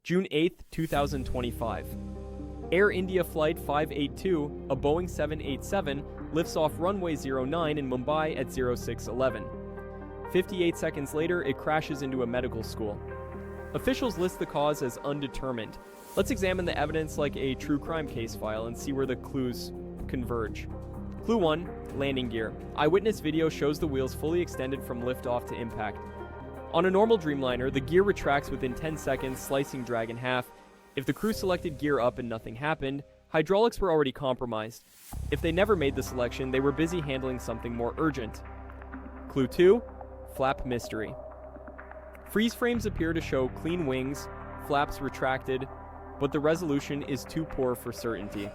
June 8, 2025. Air India Flight 582, a Boeing 787, lifts off runway 09 in Mumbai at 0611. 58 seconds later, it crashes into a medical school. Officials list the cause as undetermined. Let's examine the evidence like a true crime case file and see where the clues converge. Clue 1. Landing gear. Eyewitness video shows the wheels fully extended from liftoff to impact. On a normal Dreamliner, the gear retracts within 10 seconds, slicing drag in half. If the crew selected gear up and nothing happened, hydraulics were already compromised. If they never made the selection, they were busy handling something more urgent. Clue 2. Flap mystery. Freeze frames appear to show clean wings, flaps retracted, but the resolution is too poor for certainty.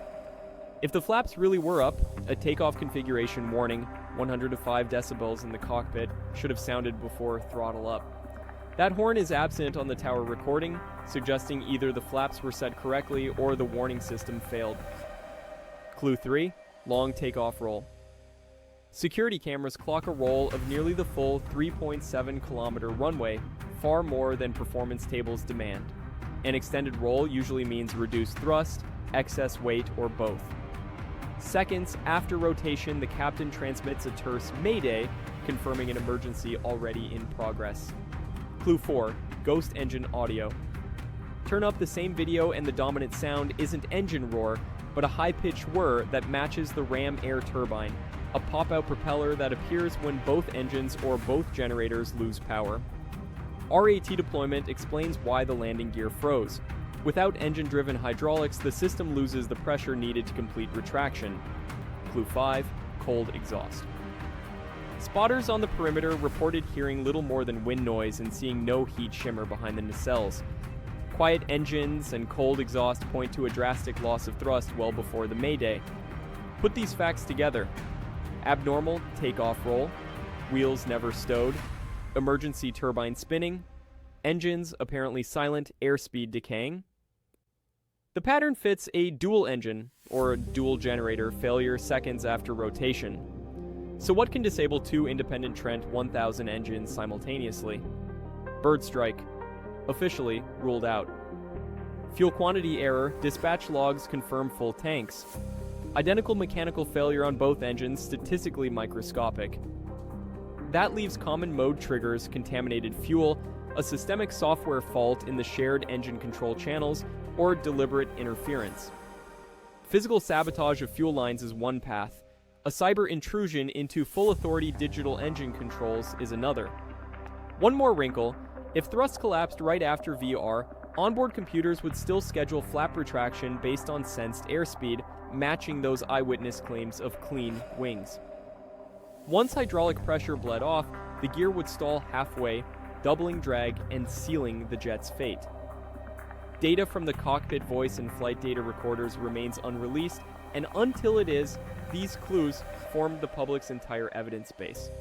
If the flaps really were up, a takeoff configuration warning, 100 to 5 decibels in the cockpit, should have sounded before throttle up. That horn is absent on the tower recording, suggesting either the flaps were set correctly or the warning system failed. Clue 3. Long takeoff roll. Security cameras clock a roll of nearly the full 3.7-kilometer runway, far more than performance tables demand. An extended roll usually means reduced thrust, excess weight, or both. Seconds after rotation, the captain transmits a terse mayday, confirming an emergency already in progress. Clue 4. Ghost engine audio. Turn up the same video and the dominant sound isn't engine roar, but a high-pitched whir that matches the Ram Air Turbine, a pop-out propeller that appears when both engines or both generators lose power. RAT deployment explains why the landing gear froze. Without engine-driven hydraulics, the system loses the pressure needed to complete retraction. Clue 5. Cold exhaust. Spotters on the perimeter reported hearing little more than wind noise and seeing no heat shimmer behind the nacelles. Quiet engines and cold exhaust point to a drastic loss of thrust well before the mayday. Put these facts together. Abnormal takeoff roll, wheels never stowed, emergency turbine spinning, engines apparently silent, airspeed decaying. The pattern fits a dual engine, or dual generator, failure seconds after rotation. So what can disable two independent Trent 1000 engines simultaneously? Bird strike. Officially ruled out. Fuel quantity error, dispatch logs confirm full tanks. Identical mechanical failure on both engines, statistically microscopic. That leaves common mode triggers, contaminated fuel, a systemic software fault in the shared engine control channels, or deliberate interference. Physical sabotage of fuel lines is one path. A cyber intrusion into full authority digital engine controls is another. One more wrinkle: if thrust collapsed right after VR, onboard computers would still schedule flap retraction based on sensed airspeed, matching those eyewitness claims of clean wings. Once hydraulic pressure bled off, the gear would stall halfway, doubling drag and sealing the jet's fate. Data from the cockpit voice and flight data recorders remains unreleased, and until it is, these clues form the public's entire evidence base.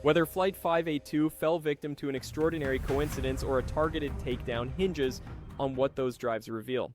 Whether Flight 582 fell victim to an extraordinary coincidence or a targeted takedown hinges on what those drives reveal.